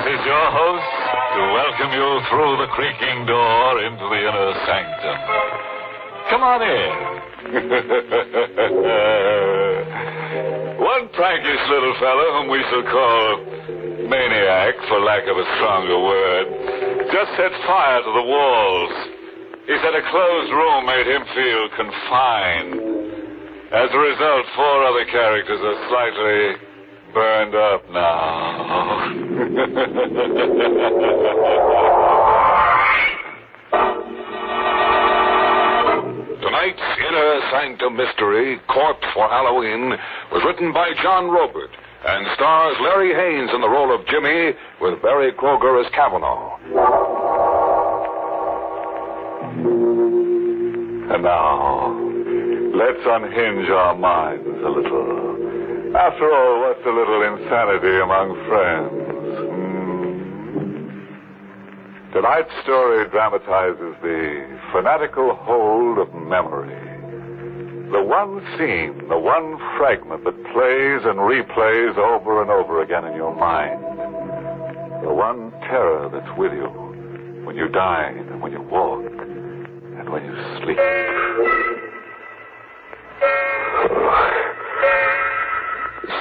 is your host to welcome you through the creaking door into the inner sanctum. Come on in. One prankish little fellow, whom we shall call Maniac, for lack of a stronger word, just set fire to the walls. He said a closed room made him feel confined. As a result, 4 other characters are slightly burned up now. Tonight's Inner Sanctum Mystery, Corpse for Halloween, was written by John Robert and stars Larry Haynes in the role of Jimmy with Barry Kroger as Kavanaugh. And now, let's unhinge our minds a little. After all, what's a little insanity among friends? Tonight's story dramatizes the fanatical hold of memory. The one scene, the one fragment that plays and replays over and over again in your mind. The one terror that's with you when you dine and when you walk and when you sleep.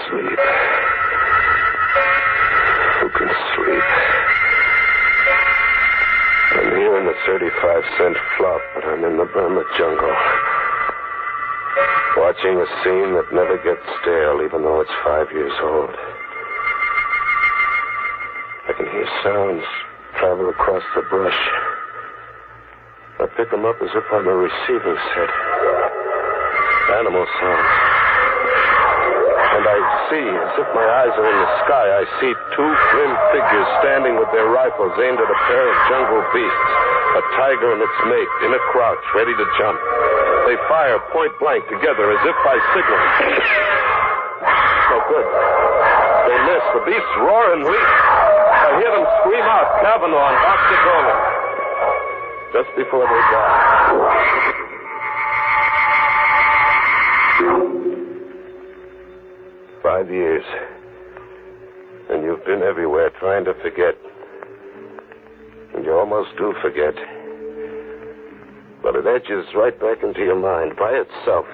Sleep. Who can sleep? I'm here in the 35-cent flop, but I'm in the Burma jungle. Watching a scene that never gets stale, even though it's 5 years old. I can hear sounds travel across the brush. I pick them up as if I'm a receiving set. Animal sounds. And I see, as if my eyes are in the sky, I see 2 grim figures standing with their rifles aimed at a pair of jungle beasts. A tiger and its mate in a crouch, ready to jump. They fire point blank together as if by signal. No good. They miss. The beasts roar and leap. I hear them scream out, Kavanaugh and Oxycodone. Just before they die. 5 years. And you've been everywhere trying to forget. And you almost do forget. But it edges right back into your mind by itself.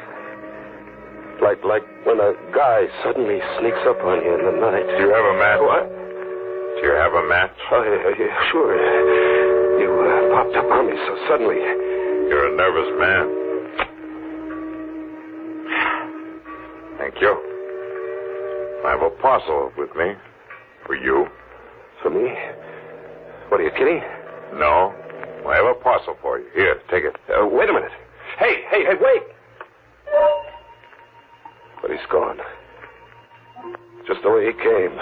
Like when a guy suddenly sneaks up on you in the night. Do you have a match? What? Do you have a match? Oh, yeah, sure. You popped up on me so suddenly. You're a nervous man. Thank you. I have a parcel with me. For you. For me? What, are you kidding? No. I have a parcel for you. Here, take it. Wait a minute. Hey, wait! But he's gone. Just the way he came.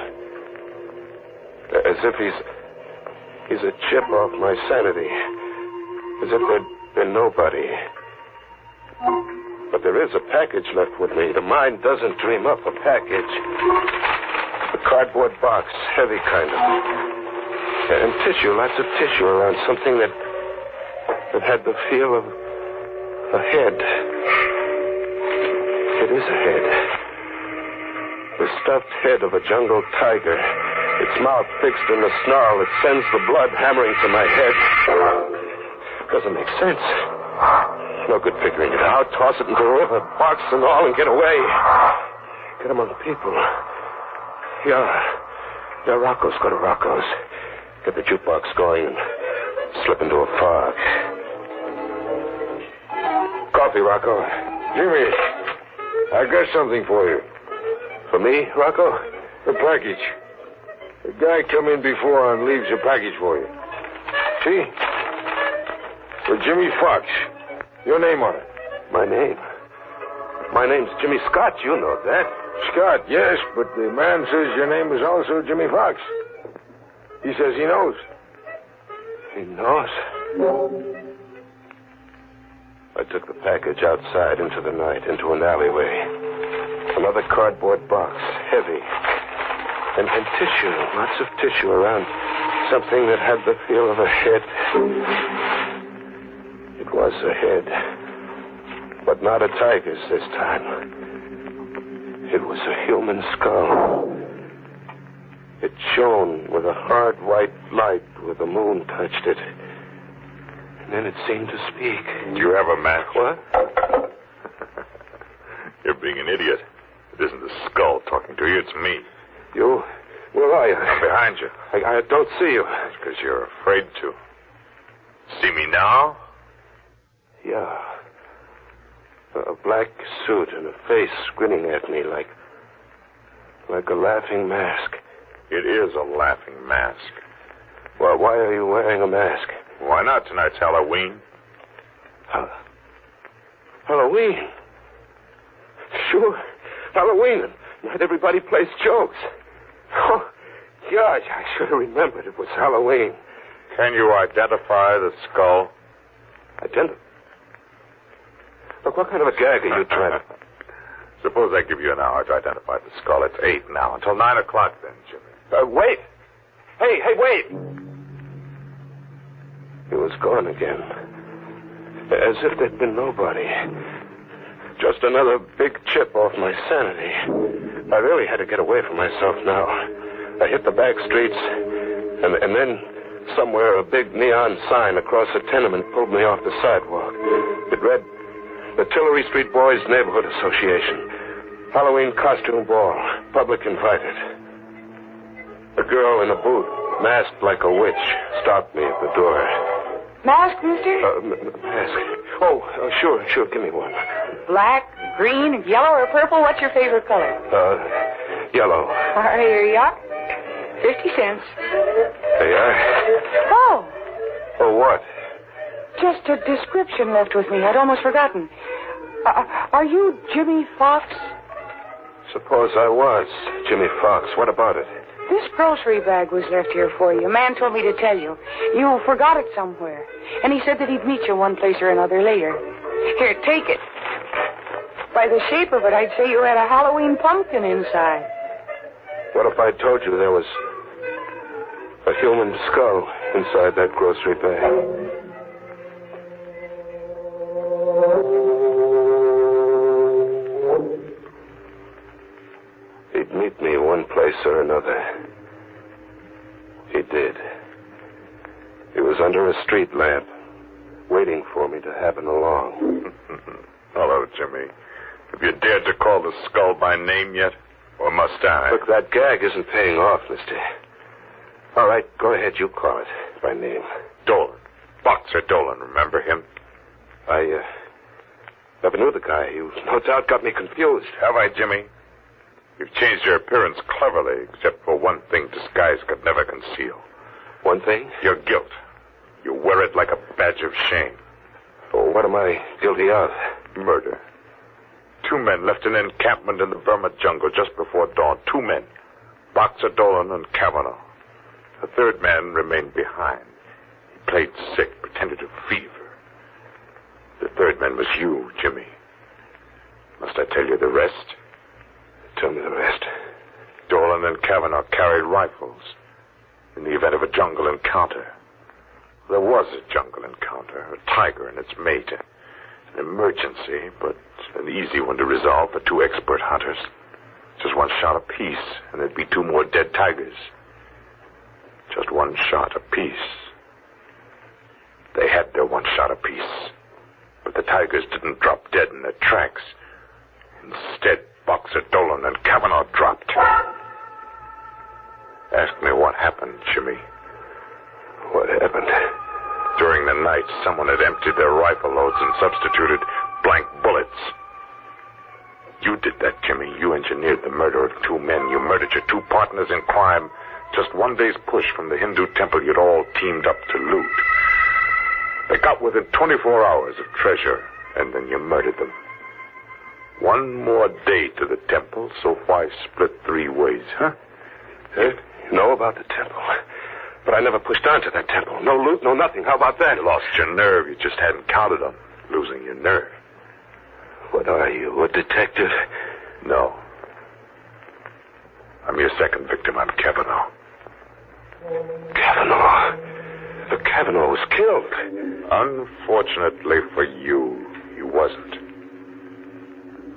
As if he's a chip off my sanity. As if there'd been nobody. But there is a package left with me. The mind doesn't dream up a package. A cardboard box, heavy kind of. And tissue, lots of tissue around something that had the feel of a head. It is a head. The stuffed head of a jungle tiger. Its mouth fixed in a snarl that sends the blood hammering to my head. Doesn't make sense. No good figuring it out. Toss it into the river, box and all, and get away. Get among people. Yeah, Rocco's. Go to Rocco's. Get the jukebox going and slip into a fog. Coffee, Rocco. Jimmy, I got something for you. For me, Rocco? A package. The guy come in before and leaves a package for you. See? For Jimmy Fox. Your name on it. My name? My name's Jimmy Scott. You know that. Scott, yes, but the man says your name is also Jimmy Fox. He says he knows. He knows? I took the package outside into the night, into an alleyway. Another cardboard box, heavy. And tissue, lots of tissue around something that had the feel of a head. It was a head. But not a tiger's this time. It was a human skull. It shone with a hard white light where the moon touched it. And then it seemed to speak. Do you have a match? What? You're being an idiot. It isn't the skull talking to you. It's me. You? Where are you? I'm behind you. I don't see you. It's because you're afraid to. See me now? Yeah. A black suit and a face grinning at me like a laughing mask. It is a laughing mask. Well, why are you wearing a mask? Why not? Tonight's Halloween. Halloween? Sure. Halloween. Not everybody plays jokes. Oh, gosh, I should have remembered it was Halloween. Can you identify the skull? Look, what kind of a gag are you trying to... Suppose I give you an hour to identify the skull. It's 8 now. Until 9 o'clock then, Jimmy. Wait. Hey, wait. He was gone again. As if there'd been nobody. Just another big chip off my sanity. I really had to get away from myself now. I hit the back streets, and then somewhere a big neon sign across a tenement pulled me off the sidewalk. It read, the Tillery Street Boys Neighborhood Association. Halloween costume ball. Public invited. A girl in a booth, masked like a witch, stopped me at the door. Mask, mister? Mask. Oh, sure. Give me one. Black, green, yellow, or purple? What's your favorite color? Yellow. Here you are. 50 cents. There you are. Oh, Oh, what? just a description left with me. I'd almost forgotten. Are you Jimmy Fox? Suppose I was Jimmy Fox. What about it? This grocery bag was left here for you. A man told me to tell you. You forgot it somewhere. And he said that he'd meet you one place or another later. Here, take it. By the shape of it, I'd say you had a Halloween pumpkin inside. What if I told you there was a human skull inside that grocery bag? He'd meet me one place or another. He did. He was under a street lamp, waiting for me to happen along. Hello, Jimmy. Have you dared to call the skull by name yet? Or must I? Look, that gag isn't paying off, mister. All right, go ahead. You call it by name. Dolan. Boxer Dolan, remember him? I never knew the guy. You no doubt got me confused. Have I, Jimmy? You've changed your appearance cleverly, except for one thing disguise could never conceal. One thing? Your guilt. You wear it like a badge of shame. Oh, what am I guilty of? Murder. 2 men left an encampment in the Burma jungle just before dawn. 2 men. Boxer Dolan and Kavanaugh. The 3rd man remained behind. He played sick, pretended to fever. The 3rd man was you, Jimmy. Must I tell you the rest? Tell me the rest. Dolan and Kavanaugh carried rifles in the event of a jungle encounter. There was a jungle encounter, a tiger and its mate. An emergency, but an easy one to resolve for 2 expert hunters. Just 1 shot apiece, and there'd be 2 more dead tigers. Just 1 shot apiece. They had their 1 shot apiece, but the tigers didn't drop dead in their tracks. Instead, Boxer Dolan and Kavanaugh dropped. Ask me what happened, Jimmy. What happened? During the night, someone had emptied their rifle loads and substituted blank bullets. You did that, Jimmy. You engineered the murder of 2 men. You murdered your 2 partners in crime. Just 1 day's push from the Hindu temple you'd all teamed up to loot. They got within 24 hours of treasure, and then you murdered them. 1 more day to the temple, so why split 3 ways, huh? You know about the temple. But I never pushed on to that temple. No loot, no nothing. How about that? You lost your nerve. You just hadn't counted on losing your nerve. What are you, a detective? No. I'm your 2nd victim. I'm Kavanaugh. Kavanaugh? The Kavanaugh was killed. Unfortunately for you, he wasn't.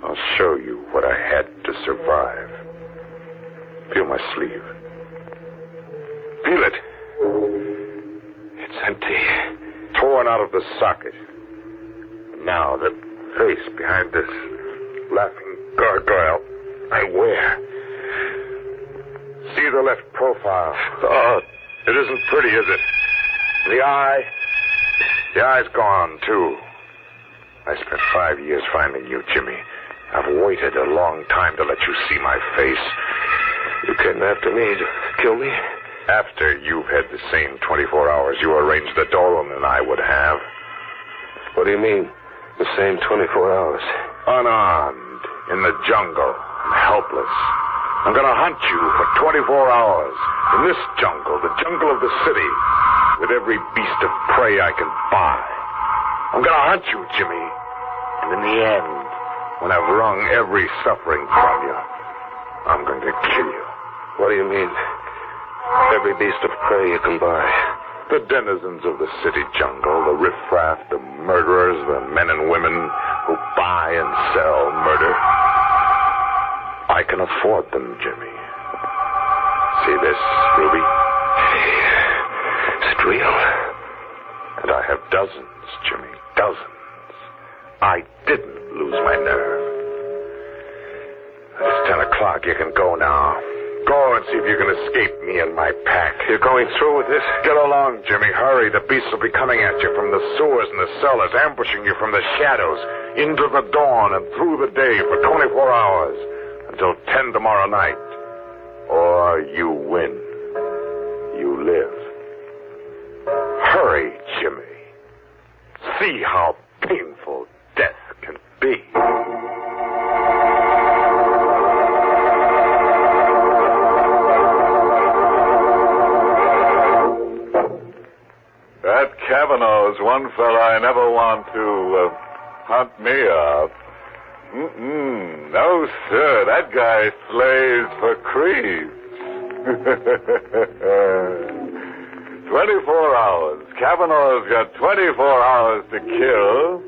I'll show you what I had to survive. Feel my sleeve. out of the socket. Now, the face behind this laughing gargoyle I wear. See the left profile. Oh, it isn't pretty, is it? The eye's gone, too. I spent 5 years finding you, Jimmy. I've waited a long time to let you see my face. You came after me to kill me? After you've had the same 24 hours you arranged that Dolan and I would have. What do you mean, the same 24 hours? Unarmed, in the jungle, and helpless. I'm going to hunt you for 24 hours. In this jungle, the jungle of the city, with every beast of prey I can buy. I'm going to hunt you, Jimmy. And in the end, when I've wrung every suffering from you, I'm going to kill you. What do you mean? Every beast of prey you can buy. The denizens of the city jungle, the riffraff, the murderers, the men and women who buy and sell murder. I can afford them, Jimmy. See this, Ruby? Is it real? And I have dozens, Jimmy, dozens. I didn't lose my nerve. It's 10 o'clock. You can go now. Go and see if you can escape me and my pack. You're going through with this? Get along, Jimmy. Hurry. The beasts will be coming at you from the sewers and the cellars, ambushing you from the shadows, into the dawn and through the day for 24 hours, until 10 tomorrow night. Or you win. You live. Hurry, Jimmy. See how painful death can be. That Kavanaugh's one fella I never want to hunt me up. No, sir. That guy slays for creeps. 24 hours. Kavanaugh's got 24 hours to kill,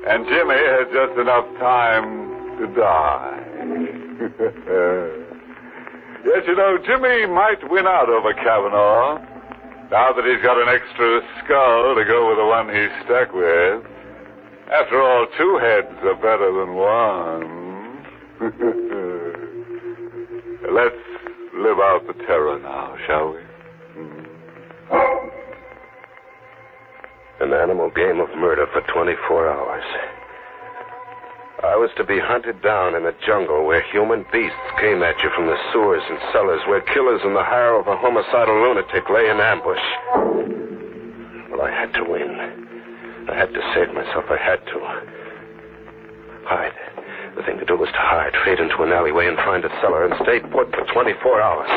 and Jimmy had just enough time to die. Yes, you know, Jimmy might win out over Kavanaugh, now that he's got an extra skull to go with the one he's stuck with. After all, 2 heads are better than one. Let's live out the terror now, shall we? An animal game of murder for 24 hours. I was to be hunted down in a jungle where human beasts came at you from the sewers and cellars, where killers in the hire of a homicidal lunatic lay in ambush. Well, I had to win. I had to save myself. I had to. Hide. The thing to do was to hide, fade into an alleyway and find a cellar and stay put for 24 hours.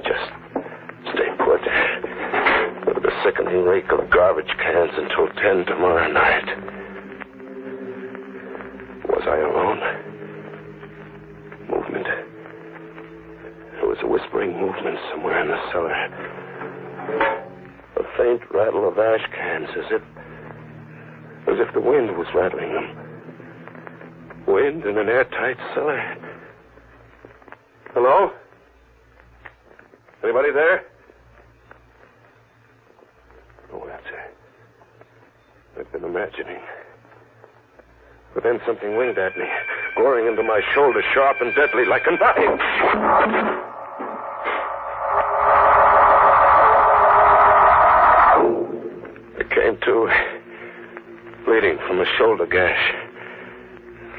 Just stay put. With the sickening reek of garbage cans until 10 tomorrow night. Was I alone? Movement. There was a whispering movement somewhere in the cellar. A faint rattle of ash cans, as if the wind was rattling them. Wind in an airtight cellar. Hello? Anybody there? No answer. I've been imagining. But then something winged at me, goring into my shoulder, sharp and deadly, like a knife. I came to, bleeding from a shoulder gash.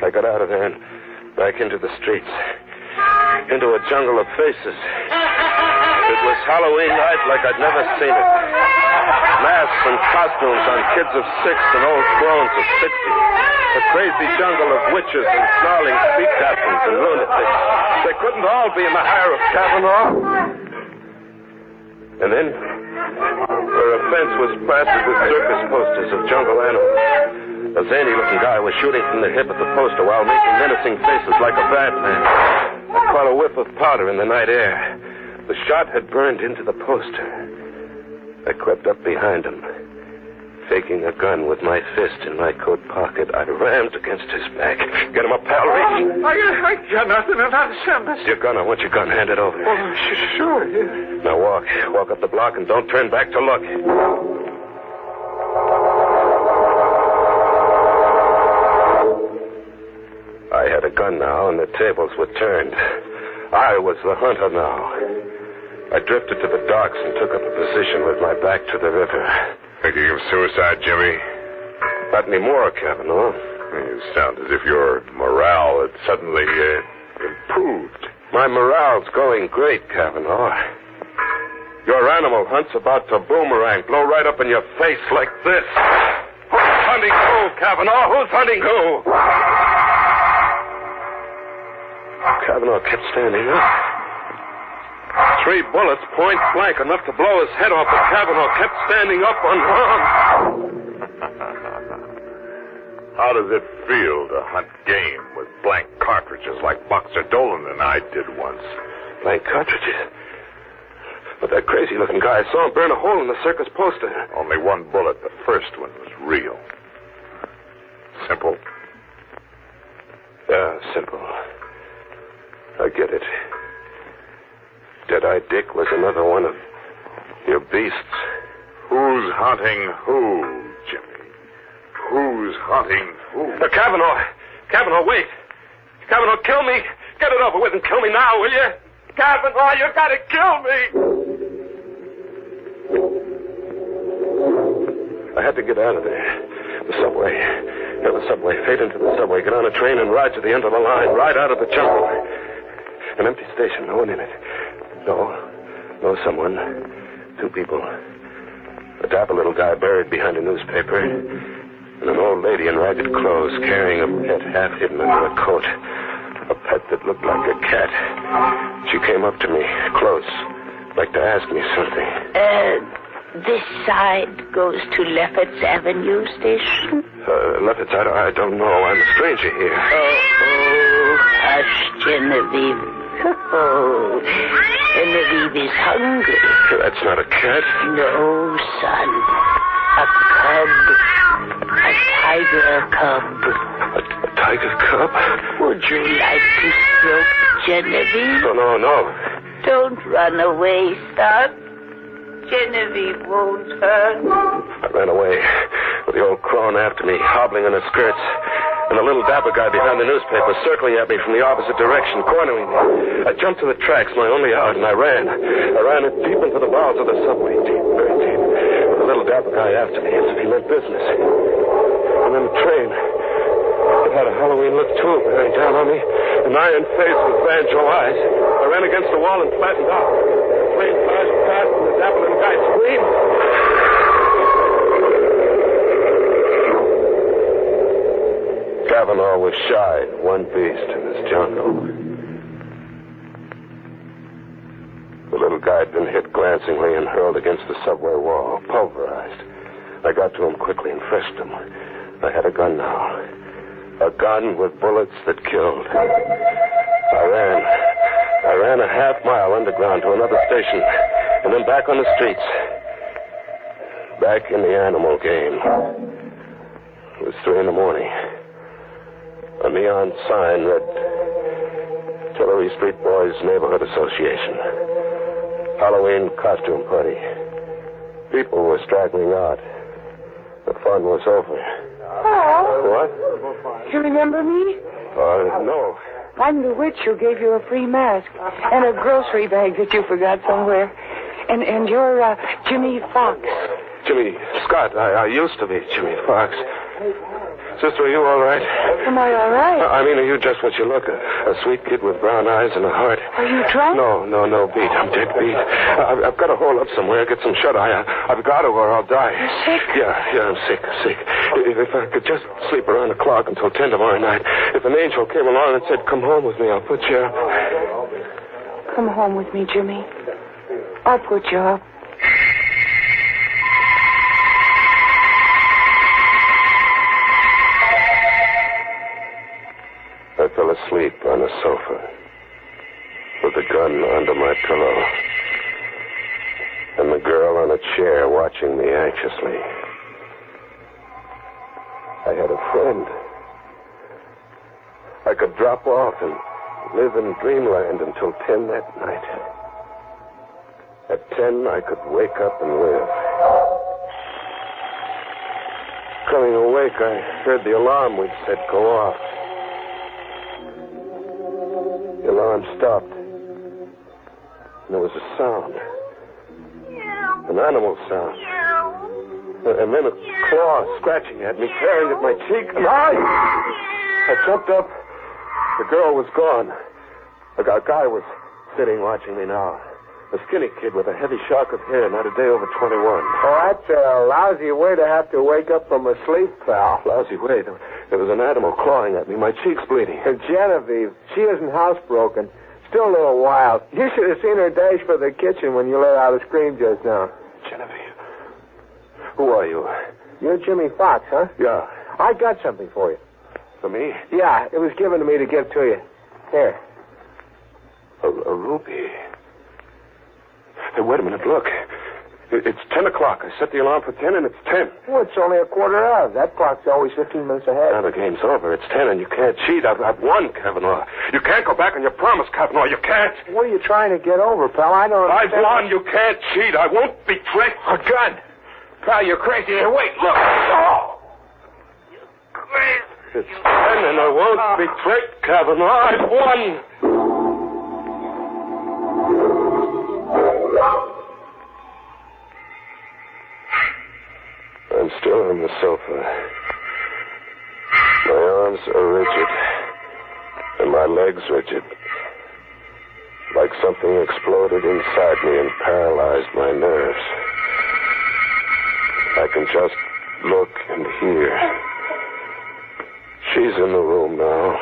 I got out of there and back into the streets, into a jungle of faces. It was Halloween night like I'd never seen it. Masks and costumes on kids of 6 and old crones of 60. A crazy jungle of witches and snarling sea captains and lunatics. They couldn't all be in the hire of Kavanaugh. And then, where a fence was plastered with circus posters of jungle animals, a zany-looking guy was shooting from the hip at the poster while making menacing faces like a bad man. I caught a whiff of powder in the night air. The shot had burned into the poster. I crept up behind him, Faking a gun with my fist in my coat pocket, I rammed against his back. Get him up, pal. Reach. I got nothing in that sentence. Your gun. I want your gun. Hand it over. Oh, sure. Yeah. Now walk. Walk up the block and don't turn back to look. I had a gun now, and the tables were turned. I was the hunter now. I drifted to the docks and took up a position with my back to the river. Thinking of suicide, Jimmy? Not anymore, Cavanaugh. You sound as if your morale had suddenly improved. My morale's going great, Cavanaugh. Your animal hunt's about to boomerang, blow right up in your face like this. Who's hunting who, Cavanaugh? Who's hunting who? Cavanaugh kept standing up. 3 bullets, point blank, enough to blow his head off, but Cavanaugh kept standing up unharmed. How does it feel to hunt game with blank cartridges like Boxer Dolan and I did once? Blank cartridges? But that crazy-looking guy, I saw him burn a hole in the circus poster. Only 1 bullet. The first one was real. Simple? Yeah, simple. I get it. Dead-Eye Dick was another one of your beasts. Who's hunting who, Jimmy? Who's hunting who? Cavanaugh! Cavanaugh, wait! Cavanaugh, kill me! Get it over with and kill me now, will you? Cavanaugh, you gotta kill me! I had to get out of there. The subway. Yeah, the subway. Fade into the subway. Get on a train and ride to the end of the line. Ride out of the jungle. An empty station. No one in it. No, someone. 2 people. A dapper little guy buried behind a newspaper, and an old lady in ragged clothes carrying a pet half hidden under a coat. A pet that looked like a cat. She came up to me, close, like to ask me something. This side goes to Lefferts Avenue Station? Lefferts, I don't know. I'm a stranger here. Oh, hush, Genevieve. Oh, Genevieve is hungry. That's not a cat. No, son. A cub. A tiger cub. A tiger cub? Would you like to stroke Genevieve? Oh, no. Don't run away, son. Genevieve won't hurt. I ran away with the old crone after me, hobbling in her skirts, and the little dapper guy behind the newspaper circling at me from the opposite direction, cornering me. I jumped to the tracks, my only out, and I ran. I ran it deep into the bowels of the subway, deep, very deep, with the little dapper guy after me, as if he meant business. And then the train. It had a Halloween look, too, bearing down on me, an iron face with banjo eyes. I ran against the wall and flattened out. The train flashed past, and the dapper little guy screamed. Cavanaugh was shy, one beast in his jungle. The little guy had been hit glancingly and hurled against the subway wall, pulverized. I got to him quickly and frisked him. I had a gun now. A gun with bullets that killed. I ran a half-mile underground to another station, and then back on the streets. Back in the animal game. It was 3 a.m. A neon sign read, Tillery Street Boys Neighborhood Association. Halloween costume party. People were straggling out. The fun was over. Oh. What? You remember me? No. I'm the witch who gave you a free mask and a grocery bag that you forgot somewhere. And you're Jimmy Fox. Jimmy Scott. I used to be Jimmy Fox. Sister, are you all right? Am I all right? I mean, are you just what you look? A sweet kid with brown eyes and a heart. Are you drunk? No, beat. I'm dead beat. I've got to hole up somewhere, get some shut-eye. I've got to or I'll die. You're sick? Yeah, I'm sick. If I could just sleep around the clock until 10 tomorrow night. If an angel came along and said, come home with me, I'll put you up. Come home with me, Jimmy. I'll put you up. I fell asleep on a sofa with the gun under my pillow and the girl on a chair watching me anxiously. I had a friend. I could drop off and live in dreamland until 10 that night. At 10, I could wake up and live. Coming awake, I heard the alarm we'd set go off. The alarm stopped. And there was a sound. An animal sound. And then a claw scratching at me, tearing at my cheek, and I jumped up. The girl was gone. A guy was sitting watching me now. A skinny kid with a heavy shock of hair, not a day over 21. Oh, that's a lousy way to have to wake up from a sleep, pal. Lousy way. There was an animal clawing at me. My cheek's bleeding. Genevieve, she isn't housebroken. Still a little wild. You should have seen her dash for the kitchen when you let out a scream just now. Genevieve. Who are you? You're Jimmy Fox, huh? Yeah. I got something for you. For me? Yeah, it was given to me to give to you. Here. A ruby. Hey, wait a minute, look. It's 10 o'clock. I set the alarm for 10, and it's 10. Well, it's only a quarter of. That clock's always 15 minutes ahead. Now the game's over. It's 10, and you can't cheat. I've won, Kavanaugh. You can't go back on your promise, Kavanaugh. You can't. What are you trying to get over, pal? I don't I've understand. won. You can't cheat. I won't be tricked. A gun. Pal, you're crazy. Here, wait, look. Oh! It's 10, and I won't be tricked, Kavanaugh. I've won. I'm still on the sofa. My arms are rigid, and my legs rigid. Like something exploded inside me and paralyzed my nerves. I can just look and hear. She's in the room now.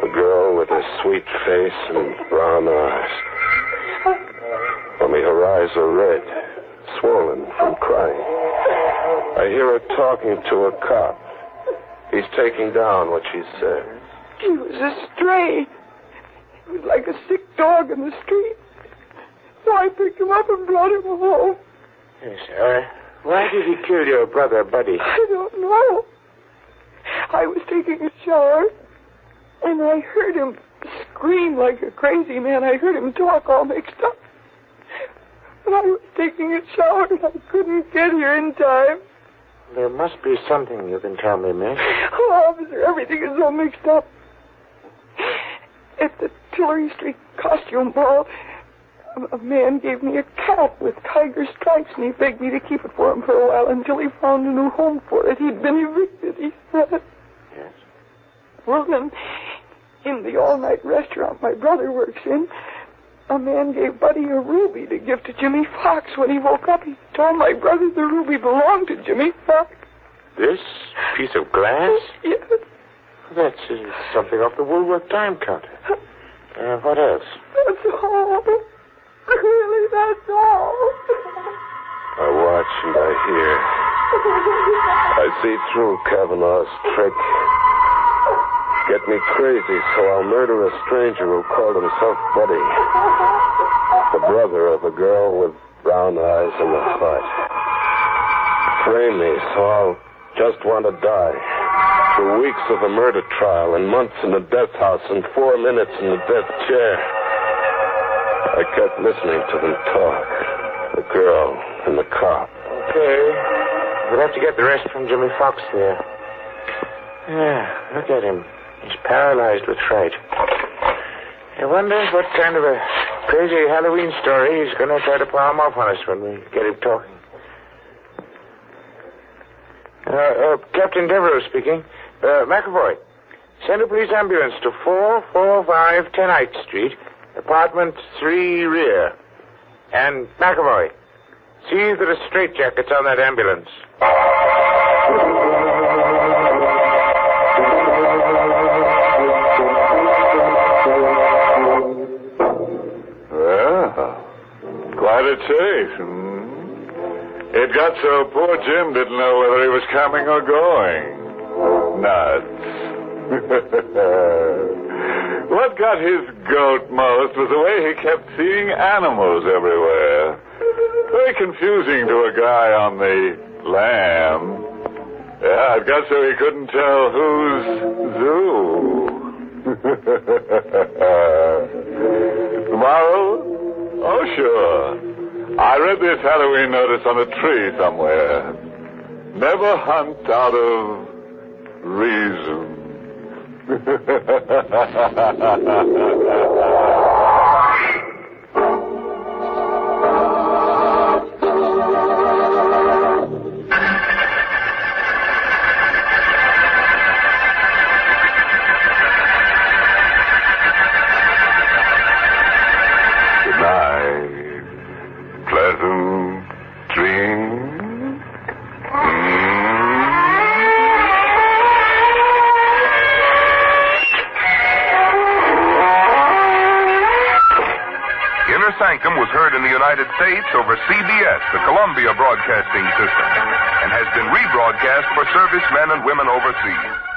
A girl with a sweet face and brown eyes. Only her eyes are red, swollen from crying. I hear her talking to a cop. He's taking down what she said. He was a stray. He was like a sick dog in the street. So I picked him up and brought him home. Yes, why did he kill your brother, Buddy? I don't know. I was taking a shower, and I heard him scream like a crazy man. I heard him talk all mixed up. And I was taking a shower, and I couldn't get here in time. There must be something you can tell me, miss. Oh, officer, everything is so mixed up. At the Tillery Street costume ball, a man gave me a cap with tiger stripes, and he begged me to keep it for him for a while until he found a new home for it. He'd been evicted, he said. Yes. Well, then, in the all-night restaurant my brother works in, a man gave Buddy a ruby to give to Jimmy Fox. When he woke up, he told my brother the ruby belonged to Jimmy Fox. This piece of glass? Yes. That's something off the Woolworth time counter. What else? That's all. Really, that's all. I watch and I hear. I see through Kavanaugh's trick. Get me crazy, so I'll murder a stranger who called himself Buddy. The brother of a girl with brown eyes and a heart. Frame me, so I'll just want to die. Through weeks of a murder trial and months in the death house and 4 minutes in the death chair. I kept listening to them talk. The girl and the cop. Okay. We'll have to get the rest from Jimmy Fox there. Yeah, look at him. He's paralyzed with fright. I wonder what kind of a crazy Halloween story he's going to try to palm off on us when we get him talking. Captain Devereaux speaking. McAvoy, send a police ambulance to 445 10th Street, apartment 3 rear. And McAvoy, see that a straitjacket's on that ambulance. Well, quite a chase. It got so poor Jim didn't know whether he was coming or going. Nuts. What got his goat most was the way he kept seeing animals everywhere. Very confusing to a guy on the lam. Yeah, I guess so he couldn't tell who's Zoo. Tomorrow? Oh, sure. I read this Halloween notice on a tree somewhere. Never hunt out of reason. Sanctum was heard in the United States over CBS, the Columbia Broadcasting System, and has been rebroadcast for servicemen and women overseas.